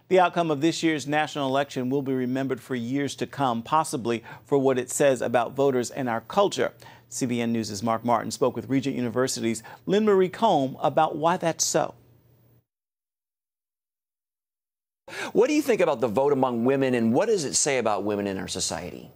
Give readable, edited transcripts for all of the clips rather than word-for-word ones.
The outcome of this year's national election will be remembered for years to come, possibly for what it says about voters and our culture. CBN News' Mark Martin spoke with Regent University's Lynn Marie Combe about why that's so. What do you think about the vote among women, and what does it say about women in our society?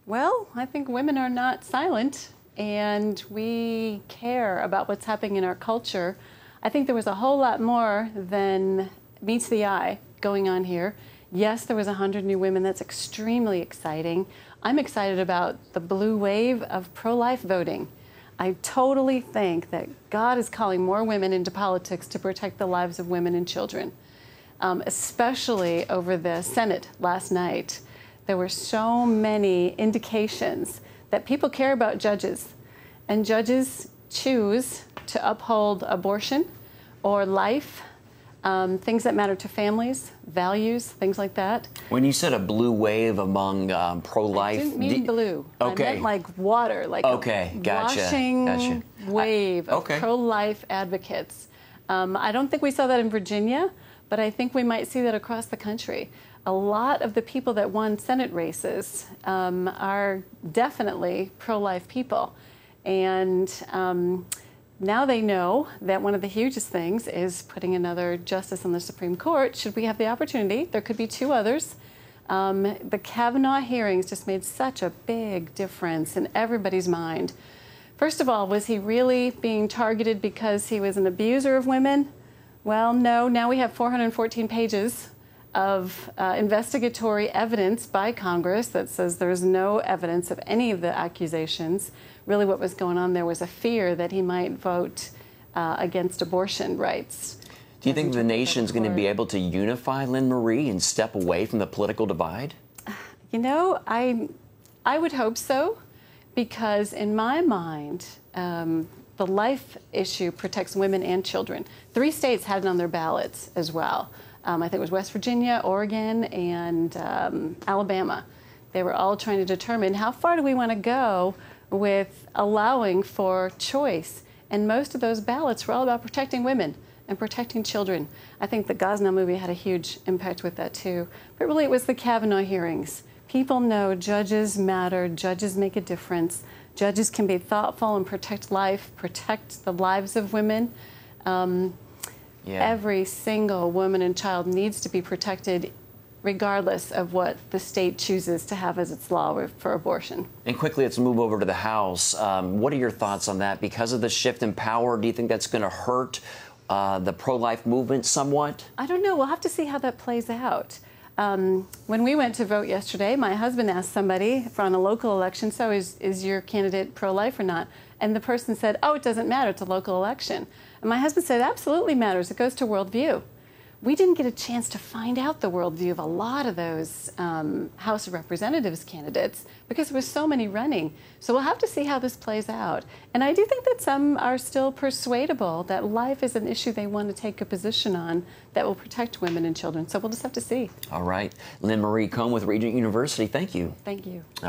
Well, I think women are not silent, and we care about what's happening in our culture. I think there was a whole lot more than meets the eye going on here. Yes, there was 100 new women. That's extremely exciting. I'm excited about the blue wave of pro-life voting. I totally think that God is calling more women into politics to protect the lives of women and children. Especially over the Senate last night. There were so many indications that people care about judges, and judges choose to uphold abortion or life, things that matter to families, values, things like that. When you said a blue wave among pro-life... I didn't mean blue. Okay. I meant like water, like a washing wave of pro-life advocates. I don't think we saw that in Virginia, but I think we might see that across the country. A lot of the people that won Senate races are definitely pro-life people. And now they know that one of the hugest things is putting another justice on the Supreme Court. Should we have the opportunity, there could be two others. The Kavanaugh hearings just made such a big difference in everybody's mind. First of all, was he really being targeted because he was an abuser of women? Well, no. Now we have 414 pages of investigatory evidence by Congress that says there's no evidence of any of the accusations. Really what was going on there was a fear that he might vote against abortion rights. Do you think the nation's going to be able to unify, Lynn Marie, and step away from the political divide? You know, I would hope so, because in my mind, the life issue protects women and children. 3 states had it on their ballots as well. I think it was West Virginia, Oregon, and Alabama. They were all trying to determine how far do we want to go with allowing for choice. And most of those ballots were all about protecting women and protecting children. I think the Gosnell movie had a huge impact with that too. But really it was the Kavanaugh hearings. People know judges matter, judges make a difference. Judges can be thoughtful and protect life, protect the lives of women. Every single woman and child needs to be protected regardless of what the state chooses to have as its law for abortion. And quickly, let's move over to the House. What are your thoughts on that? Because of the shift in power, do you think that's going to hurt the pro-life movement somewhat? I don't know. We'll have to see how that plays out. When we went to vote yesterday, my husband asked somebody on a local election, so is your candidate pro-life or not? And the person said, oh, it doesn't matter, it's a local election. And my husband said, it absolutely matters, it goes to worldview. We didn't get a chance to find out the worldview of a lot of those House of Representatives candidates because there were so many running. So we'll have to see how this plays out. And I do think that some are still persuadable that life is an issue they want to take a position on that will protect women and children. So we'll just have to see. All right. Lynn Marie Combe with Regent University, thank you. Thank you. All right.